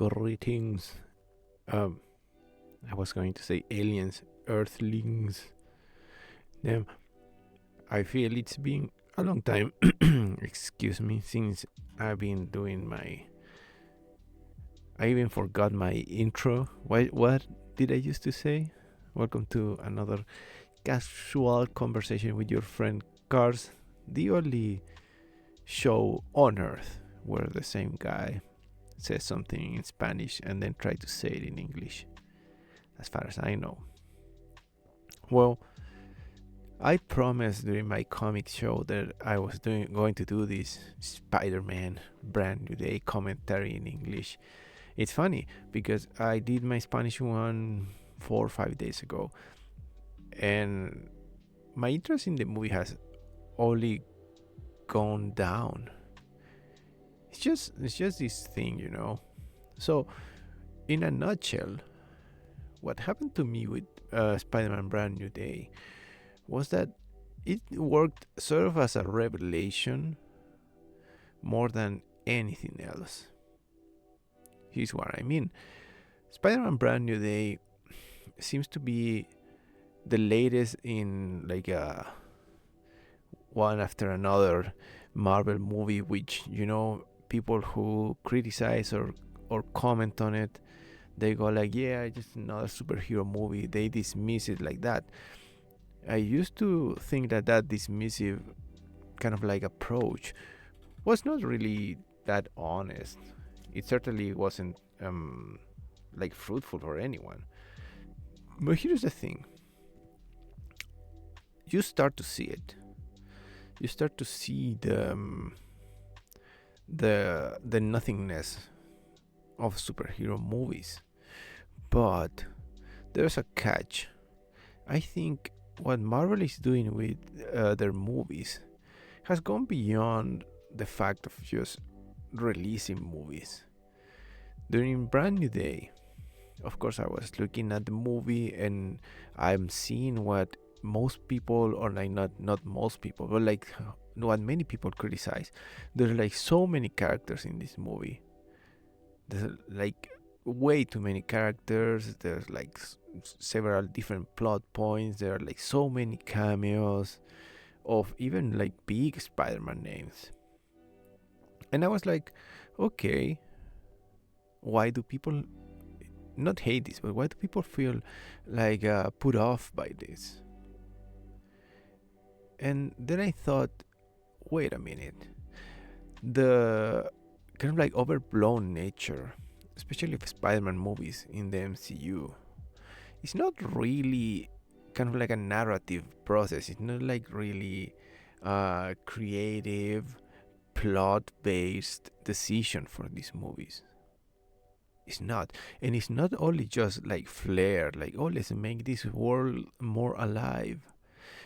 Greetings. Um, I was going to say aliens, earthlings. Damn, I feel it's been a long time, excuse me, since I've been doing my. I even forgot my intro. What did I used to say? Welcome to another casual conversation with your friend Carlz, the only show on earth where the same guy says something in Spanish and then try to say it in English, as far as I know. Well, I promised during my comic show that I was going to do this Spider-Man brand new day commentary in English. It's funny because I did my Spanish one 4 or 5 days ago, and my interest in the movie has only gone down. It's just this thing, you know. So, in a nutshell, what happened to me with Spider-Man Brand New Day was that it worked sort of as a revelation more than anything else. Here's what I mean. Spider-Man Brand New Day seems to be the latest in like a one after another Marvel movie, which, you know, people who criticize or comment on it, they go like, yeah, just another superhero movie. They dismiss it like that. I used to think that dismissive kind of like approach was not really that honest. It certainly wasn't like fruitful for anyone. But here's the thing: you start to see it. You start to see the nothingness of superhero movies. But there's a catch. I think what Marvel is doing with their movies has gone beyond the fact of just releasing movies. During Brand New Day, of course, I was looking at the movie and I'm seeing what most people, or like not most people, but like what many people criticize. There's like so many characters in this movie. There's like way too many characters. There's like several different plot points. There are like so many cameos of even like big Spider-Man names. And I was like, okay, why do people not hate this, but why do people feel like put off by this? And then I thought, wait a minute, the kind of like overblown nature, especially of Spider-Man movies in the MCU, it's not really kind of like a narrative process. It's not like really creative, plot-based decision for these movies. It's not. And it's not only just like flair, like, oh, let's make this world more alive.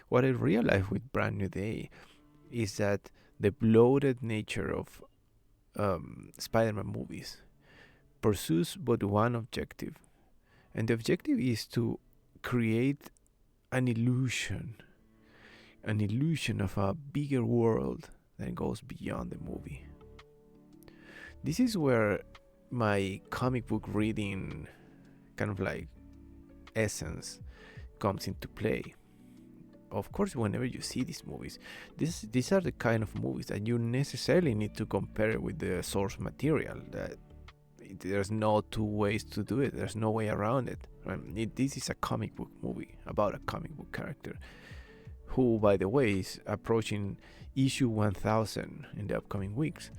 What I realized with Brand New Day is that the bloated nature of Spider-Man movies pursues but one objective, and the objective is to create an illusion of a bigger world that goes beyond the movie. This is where my comic book reading kind of like essence comes into play. Of course, whenever you see these movies, these are the kind of movies that you necessarily need to compare with the source material. That there's no two ways to do it. There's no way around it. This is a comic book movie about a comic book character who, by the way, is approaching issue 1000 in the upcoming weeks.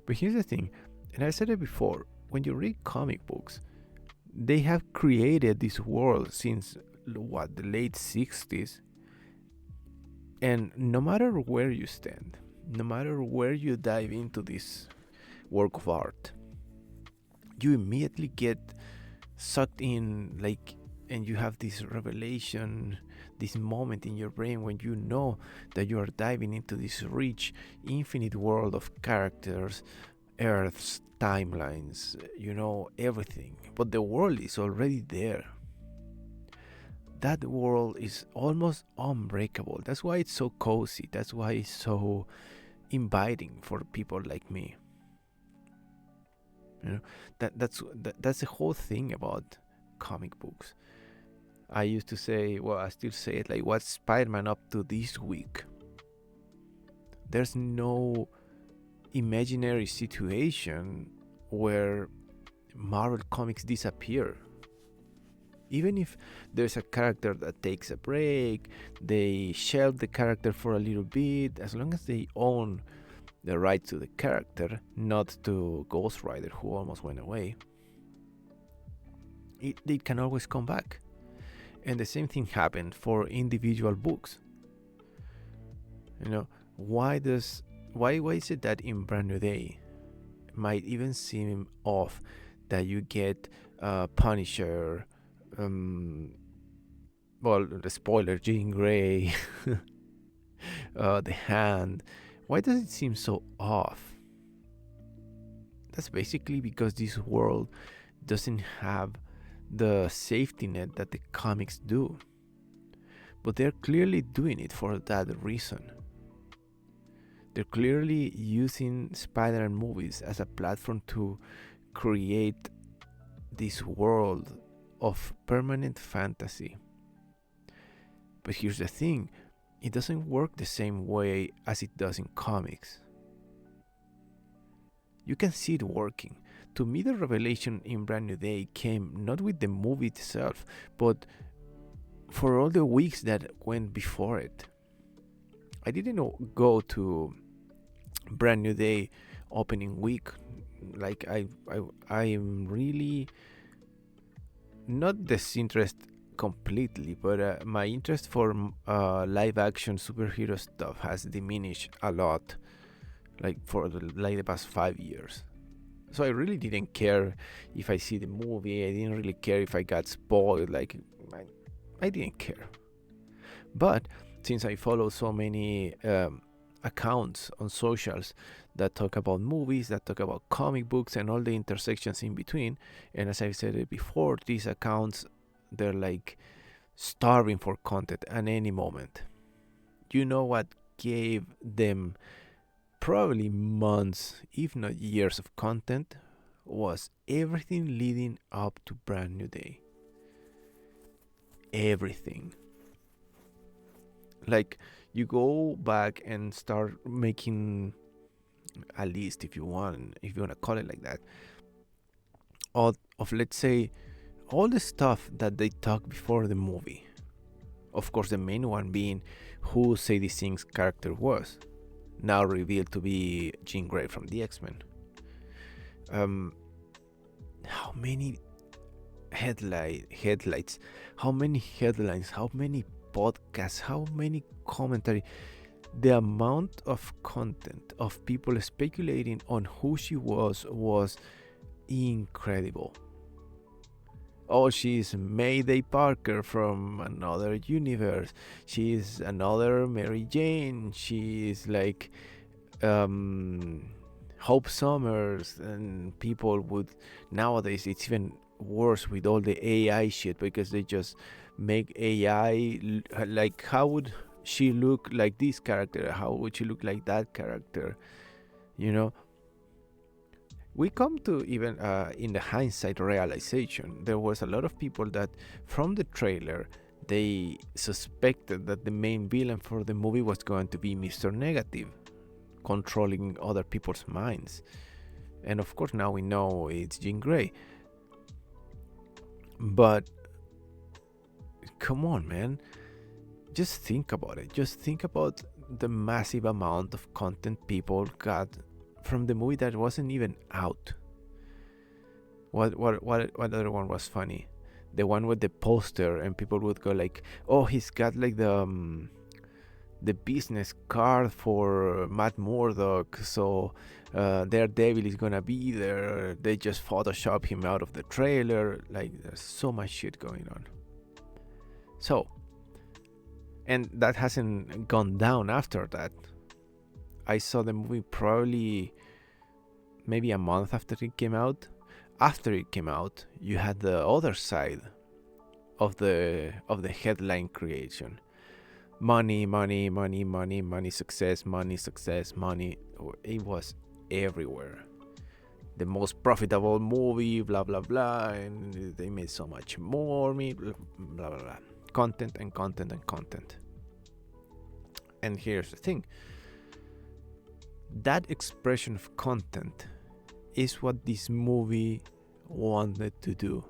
But here's the thing, and I said it before, when you read comic books, they have created this world since the late 60s. And no matter where you stand, no matter where you dive into this work of art, you immediately get sucked in, like, and you have this revelation, this moment in your brain when you know that you are diving into this rich, infinite world of characters, Earths, timelines, you know, everything. But the world is already there. That world is almost unbreakable. That's why it's so cozy. That's why it's so inviting for people like me. You know, that's the whole thing about comic books. I used to say, well, I still say it, like, what's Spider-Man up to this week? There's no imaginary situation where Marvel Comics disappear. Even if there's a character that takes a break, they shelve the character for a little bit, as long as they own the rights to the character, not to Ghost Rider, who almost went away, they can always come back. And the same thing happened for individual books. You know, why is it that in Brand New Day might even seem off that you get Punisher, well, the spoiler, Jean Grey, the Hand. Why does it seem so off? That's basically because this world doesn't have the safety net that the comics do. But they're clearly doing it for that reason. They're clearly using Spider-Man movies as a platform to create this world of permanent fantasy. But here's the thing, it doesn't work the same way as it does in comics. You can see it working. To me, the revelation in Brand New Day came not with the movie itself, but for all the weeks that went before it. I didn't go to Brand New Day opening week. Like I am really not disinterested completely, but my interest for live action superhero stuff has diminished a lot, like for the past 5 years. So I really didn't care if I see the movie. I didn't really care if I got spoiled. Like I didn't care. But since I follow so many accounts on socials that talk about movies, that talk about comic books, and all the intersections in between, and as I said it before, these accounts, they're like starving for content at any moment. You know what gave them probably months, if not years of content, was everything leading up to Brand New Day. Everything. Like, you go back and start making a list, if you want to call it like that, of let's say all the stuff that they talked before the movie. Of course, the main one being who Sadie Sink's character was, now revealed to be Jean Grey from the X-Men. How many headlights, how many headlines, how many podcasts, how many commentary, the amount of content of people speculating on who she was incredible. Oh, she's Mayday Parker from another universe. She's another Mary Jane. She's like Hope Summers. And people would, nowadays it's even worse with all the AI shit, because they just make AI like, how would she look like this character? How would she look like that character? You know? We come to even in the hindsight realization, there was a lot of people that from the trailer, they suspected that the main villain for the movie was going to be Mr. Negative, controlling other people's minds. And of course now we know it's Jean Grey. But come on, man, just think about it. Just think about the massive amount of content people got from the movie that wasn't even out. What other one was funny? The one with the poster, and people would go like, "Oh, he's got like the business card for Matt Murdock, so Daredevil is gonna be there." They just Photoshop him out of the trailer. Like, there's so much shit going on. So, and that hasn't gone down after that. I saw the movie probably maybe a month after it came out. After it came out, you had the other side of the headline creation. Money, money, money, money, money, success, money, success, money. It was everywhere. the most profitable movie, blah blah blah, and they made so much more, blah blah blah, content and content and content. And here's the thing: that expression of content is what this movie wanted to do.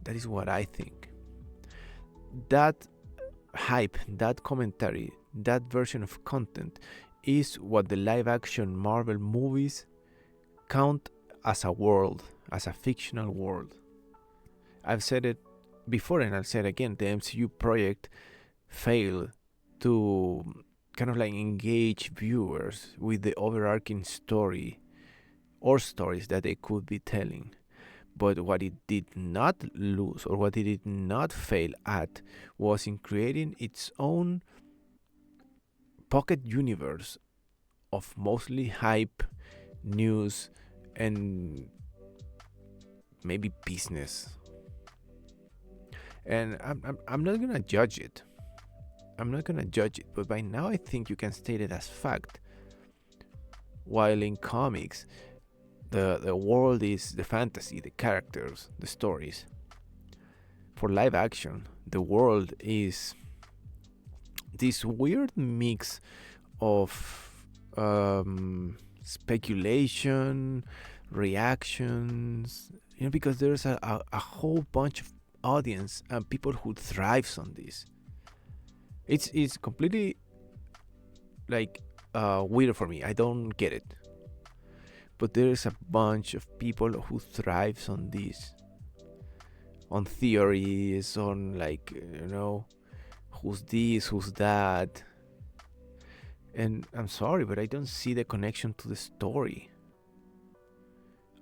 That is what I think. That hype, that commentary, that version of content is what the live action Marvel movies count as a world, as a fictional world. I've said it before and I'll say it again, the MCU project failed to kind of like engage viewers with the overarching story or stories that they could be telling. But what it did not lose, or what it did not fail at, was in creating its own pocket universe of mostly hype, news, and maybe business. And I'm not gonna judge it. But by now I think you can state it as fact. While in comics, the world is the fantasy, the characters, the stories. For live action, the world is this weird mix of speculation, reactions, because there's a whole bunch of audience and people who thrives on this. It's completely like weird for me. I don't get it. But there's a bunch of people who thrives on this, on theories, on like, who's this, who's that. And I'm sorry, but I don't see the connection to the story.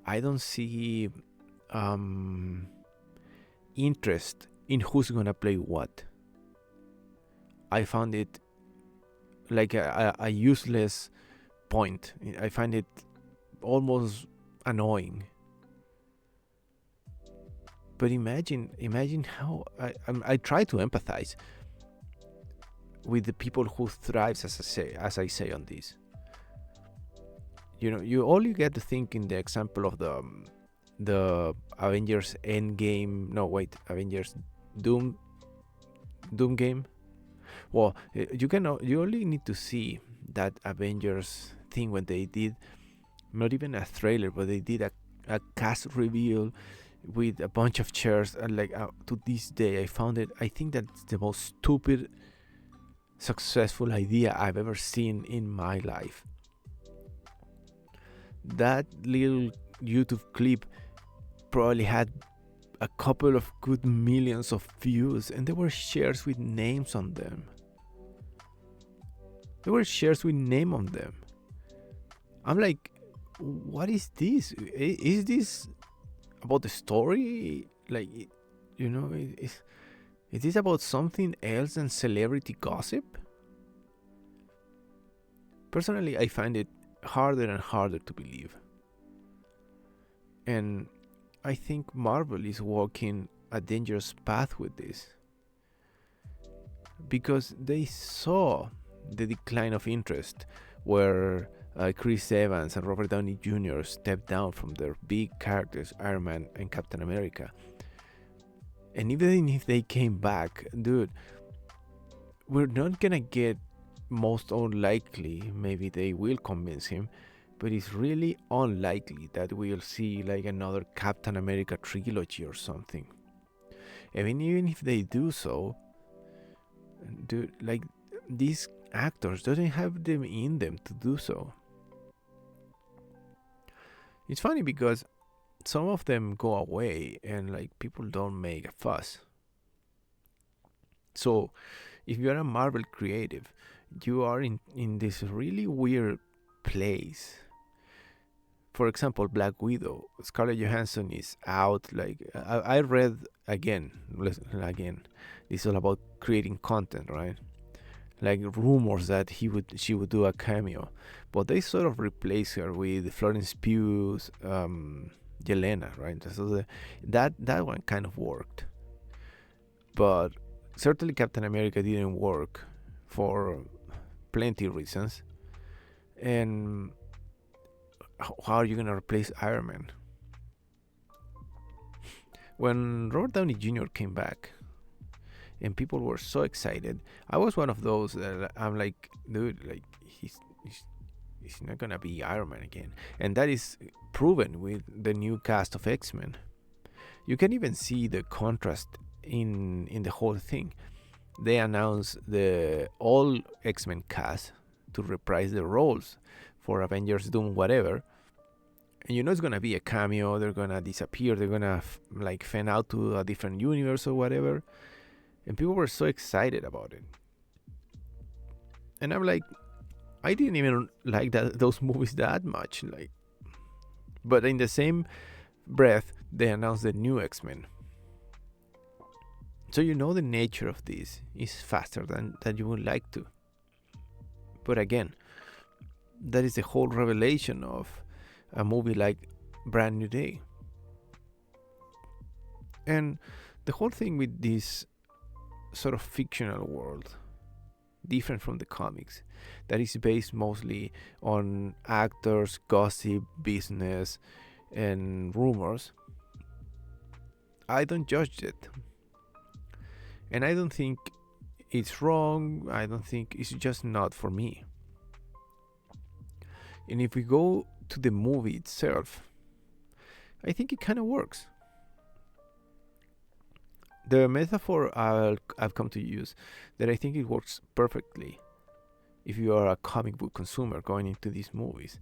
I don't see interest in who's gonna play what. I found it like a useless point. I find it almost annoying. But imagine how I try to empathize with the people who thrives, as I say on this. You get to think in the example of the Avengers Endgame. No, wait, Avengers Doom game. Well, you only need to see that Avengers thing when they did not even a trailer, but they did a cast reveal with a bunch of chairs, and like to this day I think that's the most stupid successful idea I've ever seen in my life. That little YouTube clip probably had a couple of good millions of views, and there were shares with names on them. I'm like, what is this? Is this about the story? Like, is this about something else than celebrity gossip? Personally, I find it harder and harder to believe. And I think Marvel is walking a dangerous path with this, because they saw the decline of interest where Chris Evans and Robert Downey Jr. stepped down from their big characters, Iron Man and Captain America. And even if they came back, dude, we're not gonna get, most unlikely, maybe they will convince him, but it's really unlikely that we'll see like another Captain America trilogy or something. Even if they do so, dude, like, these actors doesn't have them in them to do so. It's funny because some of them go away and like people don't make a fuss. So if you're a Marvel creative, you are in this really weird place. For example, Black Widow, Scarlett Johansson is out. Like, I read again. This is all about creating content, right? Like rumors that she would do a cameo, but they sort of replace her with Florence Pugh's Yelena, right? So that one kind of worked, but certainly Captain America didn't work for plenty of reasons. And how are you gonna replace Iron Man? When Robert Downey Jr. came back and people were so excited, I was one of those that I'm like, dude, like he's not gonna be Iron Man again, and that is proven with the new cast of X-Men. You can even see the contrast in the whole thing. They announced the all X-Men cast to reprise the roles for Avengers Doom whatever, and you know it's gonna be a cameo. They're gonna disappear. They're gonna like fan out to a different universe or whatever, and people were so excited about it. And I'm like, I didn't even like those movies that much. Like, but in the same breath, they announced the new X-Men. So you know the nature of this is faster than you would like to. But again, that is the whole revelation of a movie like Brand New Day. And the whole thing with this sort of fictional world, different from the comics, that is based mostly on actors, gossip, business, and rumors, I don't judge it. And I don't think it's wrong. I don't think it's just not for me. And if we go to the movie itself, I think it kind of works. The metaphor I've come to use that I think it works perfectly if you are a comic book consumer going into these movies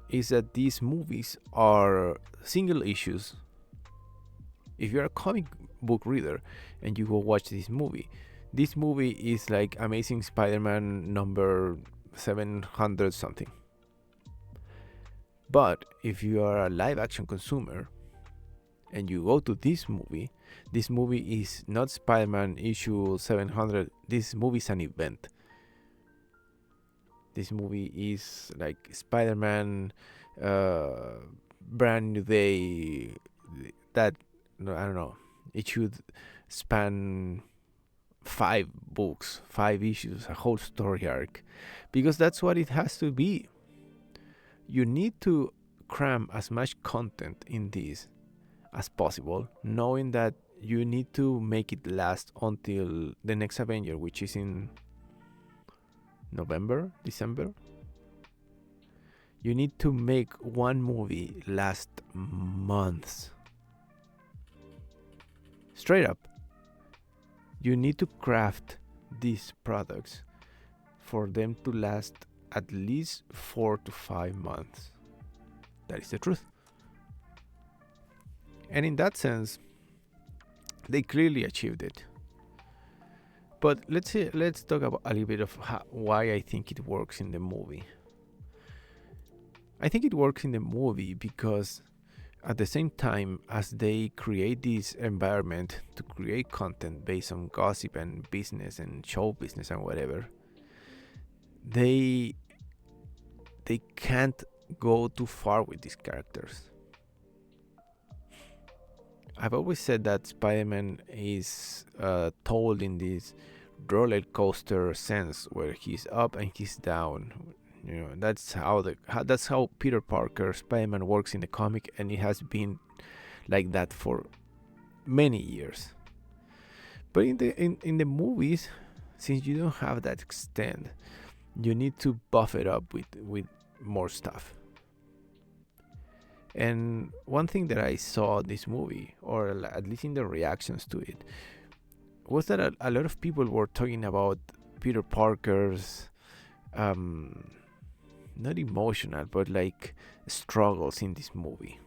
is that these movies are single issues. If you're a comic book reader and you go watch this movie is like Amazing Spider-Man number 700 something. But if you are a live action consumer and you go to this movie is not Spider-Man issue 700. This movie is an event. This movie is like Spider-Man Brand New Day. That, I don't know, it should span 5 books, 5 issues, a whole story arc, because that's what it has to be. You need to cram as much content in this as possible, knowing that you need to make it last until the next Avenger, which is in November, December. You need to make one movie last months. Straight up. You need to craft these products for them to last at least 4 to 5 months. That is the truth. And in that sense, they clearly achieved it. But let's talk about a little bit of why I think it works in the movie. I think it works in the movie because at the same time as they create this environment to create content based on gossip and business and show business and whatever, they can't go too far with these characters. I've always said that Spider-Man is told in this roller coaster sense where he's up and he's down. You know, that's how Peter Parker Spider-Man works in the comic, and it has been like that for many years. But in the movies, since you don't have that extent, you need to buff it up with more stuff. And one thing that I saw this movie, or at least in the reactions to it, was that a lot of people were talking about Peter Parker's not emotional, but like struggles in this movie.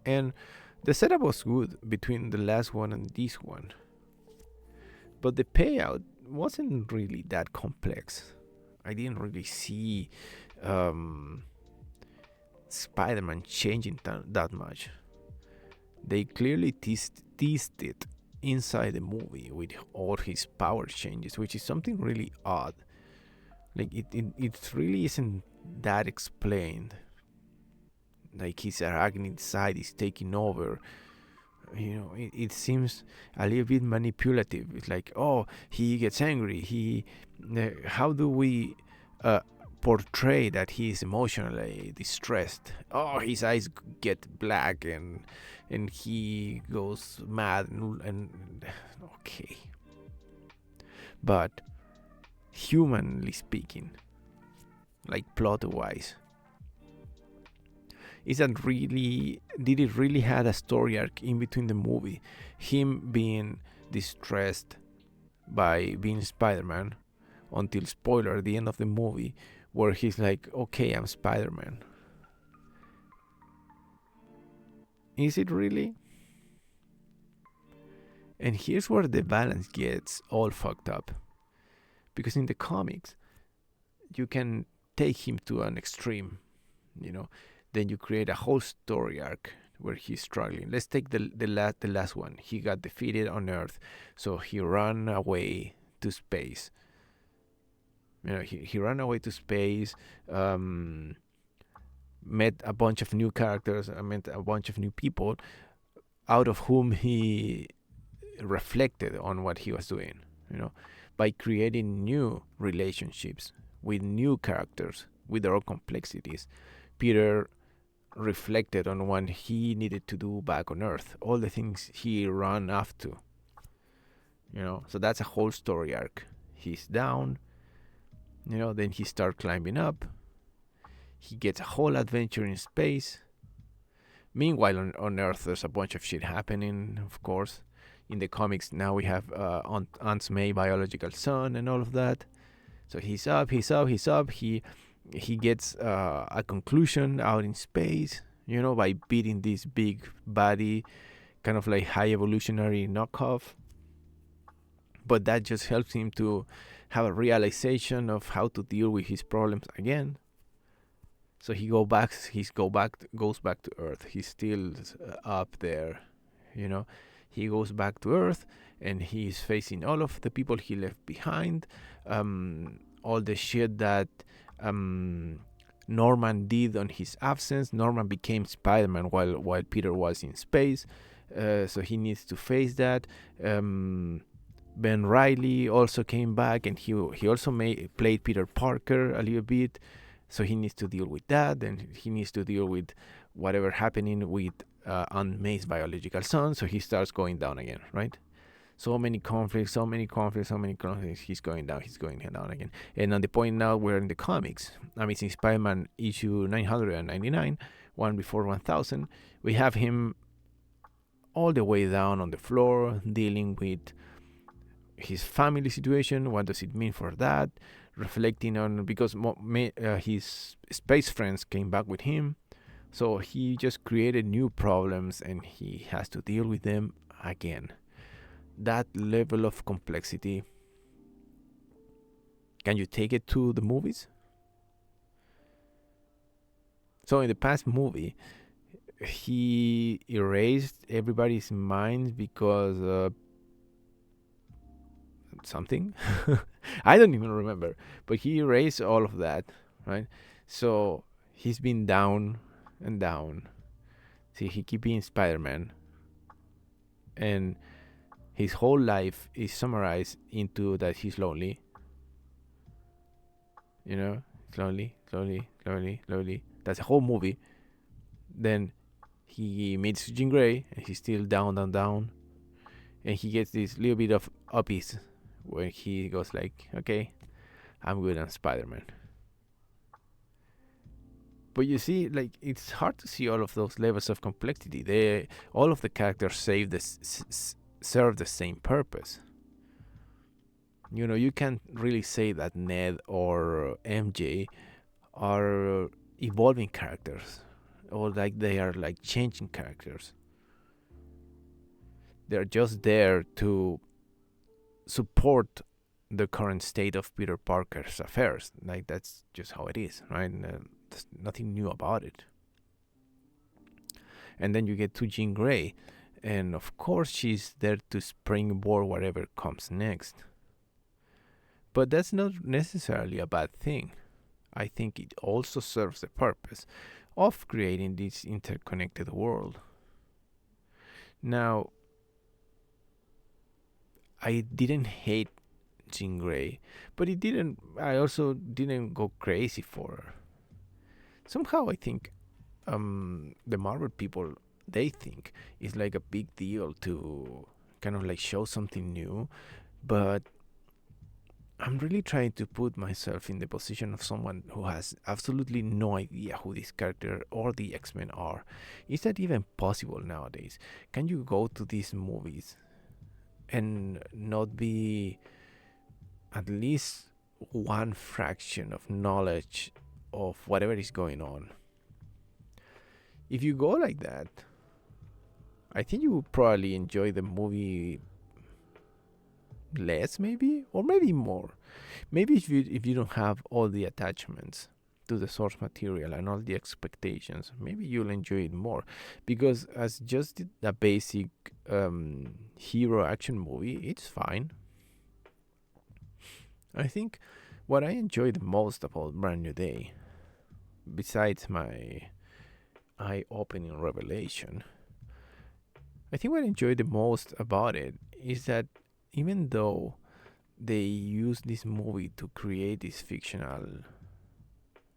And the setup was good between the last one and this one, but the payout wasn't really that complex. I didn't really see Spider-Man changing that much. They clearly teased it inside the movie with all his power changes, which is something really odd. Like it really isn't that explained. Like his arachnid side is taking over. You know, it seems a little bit manipulative. It's like, oh, he gets angry. How do we portray that he is emotionally distressed. Oh, his eyes get black and he goes mad and okay. But humanly speaking, like plot wise, is that really, did it really had a story arc in between the movie, him being distressed by being Spider-Man, until spoiler the end of the movie where he's like, okay, I'm Spider-Man? Is it really? And here's where the balance gets all fucked up, because in the comics you can take him to an extreme, you know, then you create a whole story arc where he's struggling. Let's take the last one. He got defeated on Earth, so he ran away to space. You know, he ran away to space, met a bunch of new characters, met a bunch of new people, out of whom he reflected on what he was doing, you know, by creating new relationships with new characters with their own complexities. Peter reflected on what he needed to do back on Earth, all the things he ran after, you know. So that's a whole story arc. He's down, you know, then he starts climbing up. He gets a whole adventure in space. Meanwhile, on Earth, there's a bunch of shit happening, of course. In the comics, now we have Aunt May biological son and all of that. So he's up. He gets a conclusion out in space, you know, by beating this big body, kind of like high evolutionary knockoff. But that just helps him to have a realization of how to deal with his problems again. So he goes back to Earth. He's still up there, you know. He goes back to Earth and he's facing all of the people he left behind, all the shit that Norman did on his absence. Norman became Spider-Man while Peter was in space, so he needs to face that. Ben Reilly also came back, and he also played Peter Parker a little bit, so he needs to deal with that, and he needs to deal with whatever happening with Aunt May's biological son, so he starts going down again, right? So many conflicts. He's going down again. And on the point now, we're in the comics, Amazing Spider-Man issue 999, one before 1000. We have him all the way down on the floor, dealing with his family situation. What does it mean for that? Reflecting on, because his space friends came back with him, so he just created new problems and he has to deal with them again. That level of complexity, can you take it to the movies? So in the past movie, he erased everybody's minds because something. I don't even remember, but he erased all of that, right? So he's been down and down. See, he keep being Spider-Man, and his whole life is summarized into that he's lonely. You know, lonely. That's a whole movie. Then he meets Jean Grey, and he's still down, and he gets this little bit of uppies where he goes like, okay, I'm good on Spider-Man. But you see, like, it's hard to see all of those levels of complexity. All of the characters serve the same purpose. You know, you can't really say that Ned or MJ are evolving characters, or like they are like changing characters. They're just there to support the current state of Peter Parker's affairs. Like, that's just how it is, right? There's nothing new about it. And then you get to Jean Grey, and of course she's there to springboard whatever comes next. But that's not necessarily a bad thing. I think it also serves the purpose of creating this interconnected world. Now, I didn't hate Jean Grey, but it didn't. I also didn't go crazy for her. Somehow, I think the Marvel people, they think it's like a big deal to kind of like show something new, but I'm really trying to put myself in the position of someone who has absolutely no idea who this character or the X-Men are. Is that even possible nowadays? Can you go to these movies and not be at least one fraction of knowledge of whatever is going on? If you go like that, I think you would probably enjoy the movie less, maybe, or maybe more. Maybe if you don't have all the attachments to the source material and all the expectations, maybe you'll enjoy it more, because as just a basic hero action movie, it's fine. I think what I enjoy the most about Brand New Day, besides my eye-opening revelation, I think what I enjoy the most about it is that even though they use this movie to create this fictional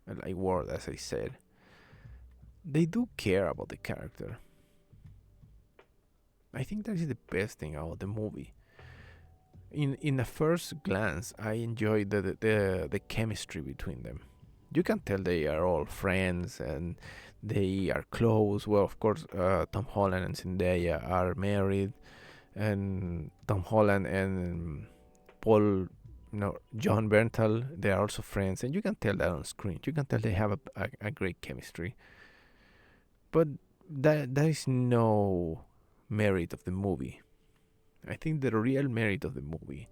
like world, as I said, they do care about the character. I think that is the best thing about the movie. In the first glance, I enjoyed the chemistry between them. You can tell they are all friends and they are close. Well, of course, Tom Holland and Zendaya are married, and Tom Holland and Paul, John Bernthal, they are also friends, and you can tell that on screen. You can tell they have a great chemistry. But that is no merit of the movie. I think the real merit of the movie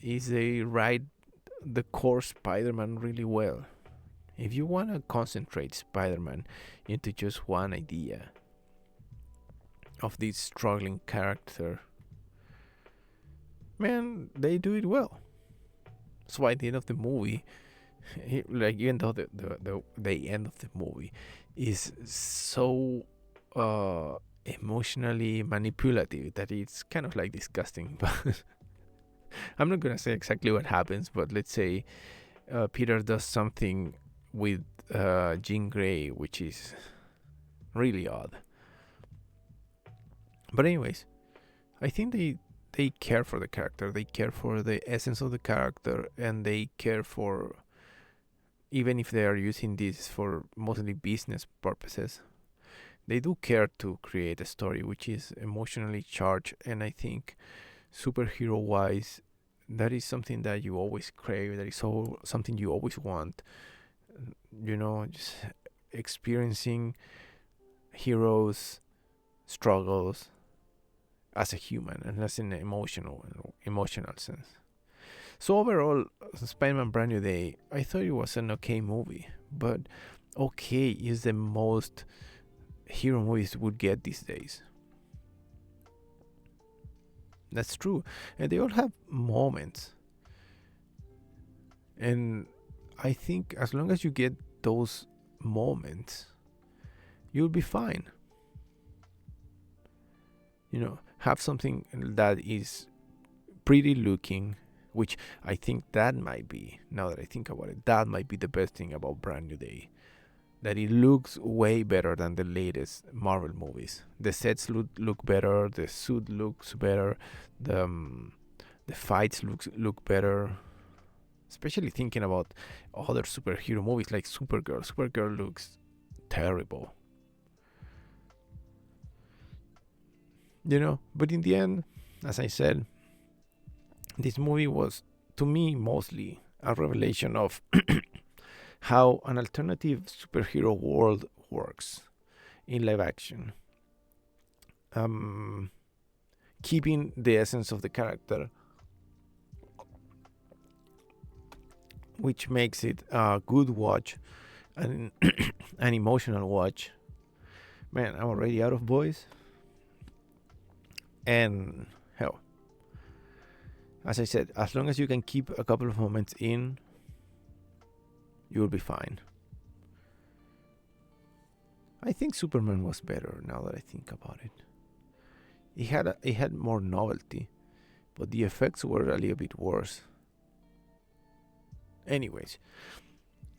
is they write the core Spider-Man really well. If you want to concentrate Spider-Man into just one idea of this struggling character, man, they do it well. So at the end of the movie, like even though the end of the movie is so emotionally manipulative that it's kind of like disgusting. But I'm not gonna say exactly what happens, but let's say Peter does something with Jean Grey, which is really odd. But anyways, I think they care for the character. They care for the essence of the character, and they care for, even if they are using this for mostly business purposes, they do care to create a story which is emotionally charged. And I think superhero wise, that is something that you always crave. That is something you always want. Just experiencing heroes' struggles as a human and as an emotional sense. So overall, Spider-Man Brand New Day, I thought it was an okay movie, but okay is the most hero movies would get these days. That's true, and they all have moments, and I think as long as you get those moments, you'll be fine. Have something that is pretty looking, which I think that might be, now that I think about it, that might be the best thing about Brand New Day. That it looks way better than the latest Marvel movies. The sets look better, the suit looks better, the fights look better. Especially thinking about other superhero movies like Supergirl. Supergirl looks terrible. But in the end, as I said, this movie was, to me, mostly a revelation of how an alternative superhero world works in live action. Keeping the essence of the character, which makes it a good watch and an emotional watch. Man, I'm already out of voice. And hell, as I said, as long as you can keep a couple of moments in, you'll be fine. I think Superman was better now that I think about it. It had more novelty. but the effects were a little bit worse. Anyways,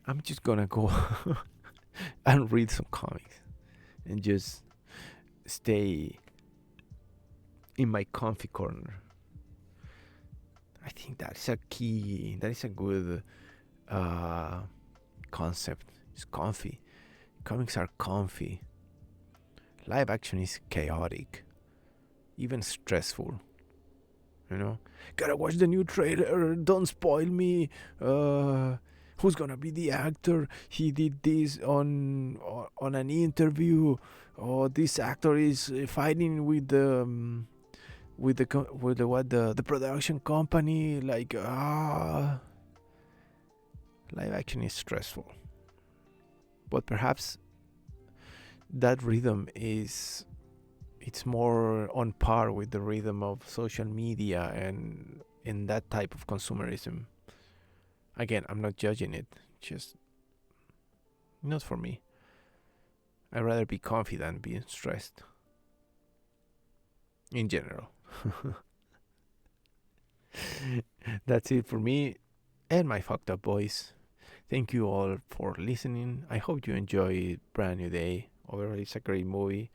I'm just gonna go and read some comics and just stay in my comfy corner. I think that's a key. That is a good uh, concept. It's comfy. Comics are comfy. Live action is chaotic, even stressful. You know, gotta watch the new trailer. Don't spoil me. Who's gonna be the actor? He did this on an interview. Oh, this actor is fighting with the production company. Like live action is stressful, but perhaps that rhythm is it's more on par with the rhythm of social media and in that type of consumerism. Again, I'm not judging it, just not for me. I'd rather be comfy than being stressed in general. That's it for me and my fucked up boys. Thank you all for listening. I hope you enjoy Brand New Day. Overall, it's a great movie.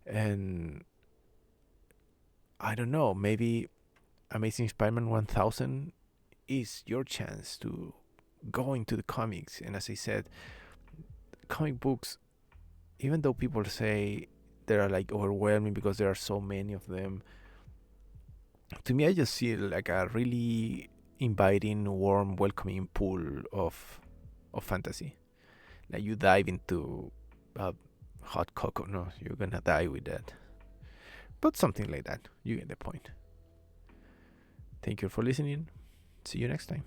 And I don't know, maybe Amazing Spider-Man 1000 is your chance to go into the comics. And as I said, comic books, even though people say they are like overwhelming because there are so many of them, to me I just see it like a really inviting, warm, welcoming pool of fantasy. Like you dive into hot cocoa. No, you're gonna die with that. But something like that. You get the point. Thank you for listening. See you next time.